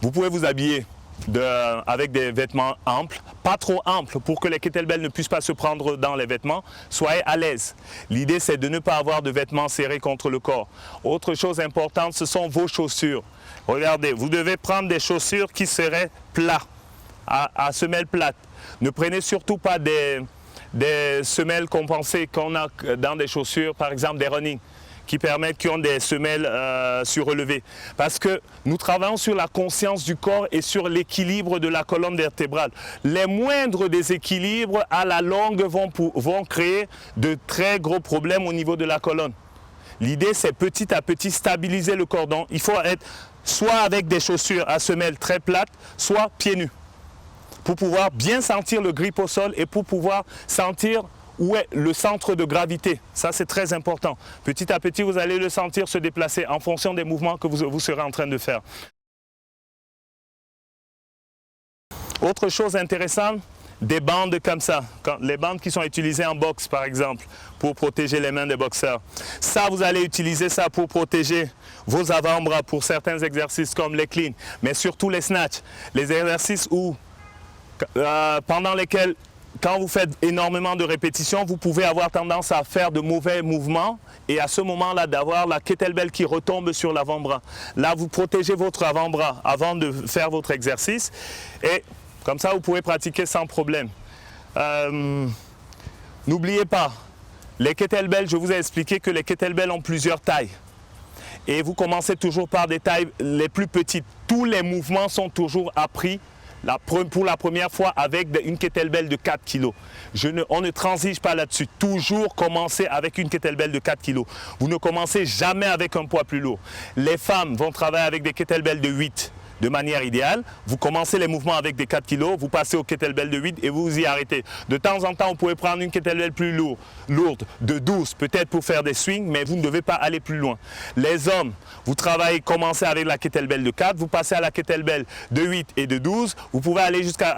Vous pouvez vous habiller avec des vêtements amples, pas trop amples pour que les kettlebells ne puissent pas se prendre dans les vêtements. Soyez à l'aise. L'idée, c'est de ne pas avoir de vêtements serrés contre le corps. Autre chose importante, ce sont vos chaussures. Regardez, vous devez prendre des chaussures qui seraient plates, à semelles plates. Ne prenez surtout pas des semelles compensées qu'on a dans des chaussures, par exemple des running, qui ont des semelles surélevées. Parce que nous travaillons sur la conscience du corps et sur l'équilibre de la colonne vertébrale. Les moindres déséquilibres à la longue vont créer de très gros problèmes au niveau de la colonne. L'idée, c'est petit à petit stabiliser le cordon. Il faut être soit avec des chaussures à semelles très plates, soit pieds nus, pour pouvoir bien sentir le grip au sol et pour pouvoir sentir où est le centre de gravité. Ça, c'est très important. Petit à petit, vous allez le sentir se déplacer en fonction des mouvements que vous serez en train de faire. Autre chose intéressante, des bandes comme ça. Les bandes qui sont utilisées en boxe, par exemple, pour protéger les mains des boxeurs. Ça, vous allez utiliser ça pour protéger vos avant-bras pour certains exercices comme les cleans, mais surtout les snatchs. Les exercices pendant lesquels, quand vous faites énormément de répétitions, vous pouvez avoir tendance à faire de mauvais mouvements et à ce moment-là d'avoir la kettlebell qui retombe sur l'avant-bras. Là, vous protégez votre avant-bras avant de faire votre exercice et comme ça, vous pouvez pratiquer sans problème. N'oubliez pas, les kettlebells, je vous ai expliqué que les kettlebells ont plusieurs tailles. Et vous commencez toujours par des tailles les plus petites. Tous les mouvements sont toujours appris pour la première fois avec une kettlebell de 4 kg. On ne transige pas là-dessus. Toujours commencer avec une kettlebell de 4 kg. Vous ne commencez jamais avec un poids plus lourd. Les femmes vont travailler avec des kettlebells de 8 de manière idéale. Vous commencez les mouvements avec des 4 kg, vous passez au kettlebell de 8 et vous vous y arrêtez. De temps en temps, vous pouvez prendre une kettlebell plus lourde, de 12, peut-être pour faire des swings, mais vous ne devez pas aller plus loin. Les hommes, vous commencez avec la kettlebell de 4, vous passez à la kettlebell de 8 et de 12, vous pouvez aller jusqu'à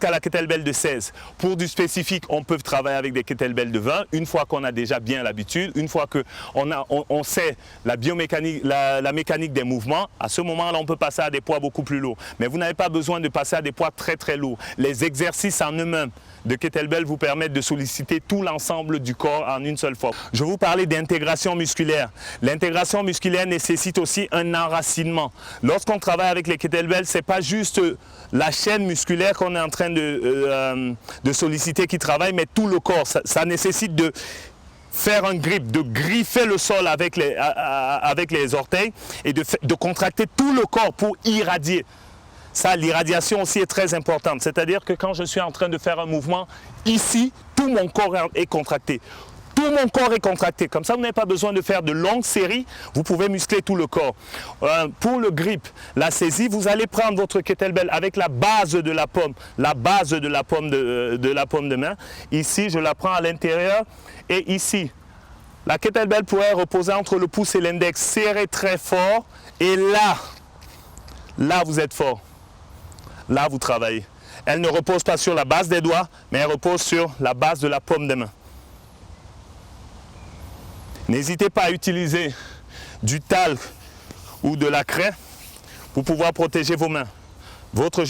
la kettlebell de 16. Pour du spécifique, on peut travailler avec des kettlebells de 20, une fois qu'on a déjà bien l'habitude, une fois qu'on sait la biomécanique, la mécanique des mouvements, à ce moment-là, on peut passer à des poids beaucoup plus lourds. Mais vous n'avez pas besoin de passer à des poids très très lourds. Les exercices en eux-mêmes de kettlebell vous permettent de solliciter tout l'ensemble du corps en une seule fois. Je vous parlais d'intégration musculaire. L'intégration musculaire nécessite aussi un enracinement. Lorsqu'on travaille avec les kettlebells, ce n'est pas juste la chaîne musculaire qu'on est en train de solliciter qui travaille, mais tout le corps. Ça nécessite de faire un grip, de griffer le sol avec les orteils et de contracter tout le corps pour irradier. Ça, l'irradiation aussi est très importante. C'est-à-dire que quand je suis en train de faire un mouvement, ici, tout mon corps est contracté. Tout mon corps est contracté. Comme ça, vous n'avez pas besoin de faire de longues séries. Vous pouvez muscler tout le corps. Pour le grip, la saisie, vous allez prendre votre kettlebell avec la base de la paume, de la paume de main. Ici, je la prends à l'intérieur et ici. La kettlebell pourrait reposer entre le pouce et l'index, serré très fort. Et là, vous êtes fort. Là, vous travaillez. Elle ne repose pas sur la base des doigts, mais elle repose sur la base de la paume des mains. N'hésitez pas à utiliser du talc ou de la craie pour pouvoir protéger vos mains. Votre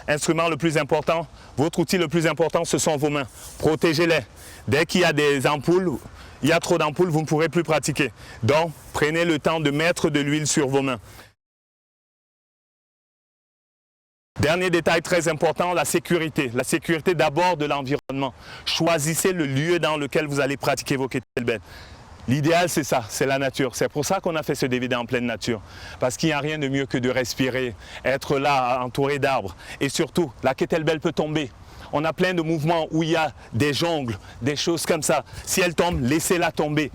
instrument le plus important, votre outil le plus important, ce sont vos mains. Protégez-les. Dès qu'il y a des ampoules, il y a trop d'ampoules, vous ne pourrez plus pratiquer. Donc, prenez le temps de mettre de l'huile sur vos mains. Dernier détail très important, la sécurité. La sécurité d'abord de l'environnement. Choisissez le lieu dans lequel vous allez pratiquer vos kettlebells. L'idéal, c'est ça, c'est la nature. C'est pour ça qu'on a fait ce DVD en pleine nature. Parce qu'il n'y a rien de mieux que de respirer, être là, entouré d'arbres. Et surtout, la kettlebell peut tomber. On a plein de mouvements où il y a des jongles, des choses comme ça. Si elle tombe, laissez-la tomber.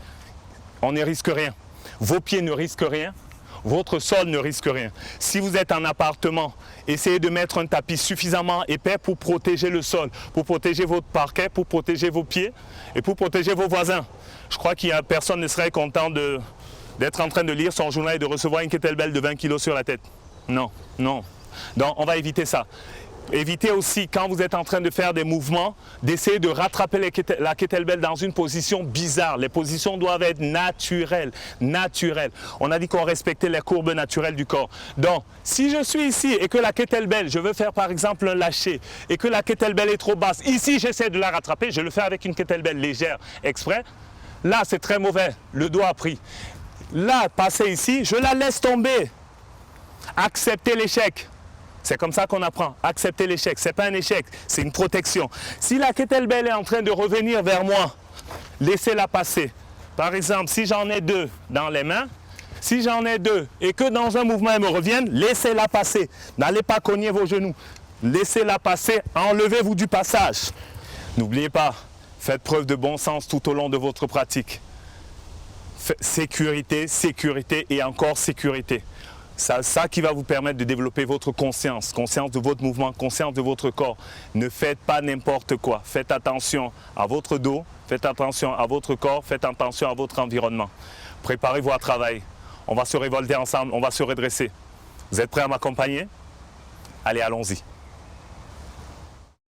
On ne risque rien. Vos pieds ne risquent rien. Votre sol ne risque rien. Si vous êtes en appartement, essayez de mettre un tapis suffisamment épais pour protéger le sol, pour protéger votre parquet, pour protéger vos pieds et pour protéger vos voisins. Je crois qu'il y a personne ne serait content d'être en train de lire son journal et de recevoir une kettlebell de 20 kg sur la tête. Non, non. Donc on va éviter ça. Évitez aussi, quand vous êtes en train de faire des mouvements, d'essayer de rattraper la kettlebell dans une position bizarre. Les positions doivent être naturelles. On a dit qu'on respectait les courbes naturelles du corps. Donc, si je suis ici et que la kettlebell, je veux faire par exemple un lâcher, et que la kettlebell est trop basse, ici j'essaie de la rattraper, je le fais avec une kettlebell légère, exprès. Là, c'est très mauvais, le dos a pris. Là, passer ici, je la laisse tomber. Accepter l'échec. C'est comme ça qu'on apprend. Accepter l'échec. Ce n'est pas un échec, c'est une protection. Si la kettlebell est en train de revenir vers moi, laissez-la passer. Par exemple, si j'en ai 2 dans les mains, si j'en ai 2 et que dans un mouvement elles me reviennent, laissez-la passer. N'allez pas cogner vos genoux. Laissez-la passer. Enlevez-vous du passage. N'oubliez pas, faites preuve de bon sens tout au long de votre pratique. Sécurité, sécurité et encore sécurité. C'est ça qui va vous permettre de développer votre conscience, conscience de votre mouvement, conscience de votre corps. Ne faites pas n'importe quoi. Faites attention à votre dos, faites attention à votre corps, faites attention à votre environnement. Préparez-vous à travailler. On va se révolter ensemble, on va se redresser. Vous êtes prêts à m'accompagner? Allez, allons-y.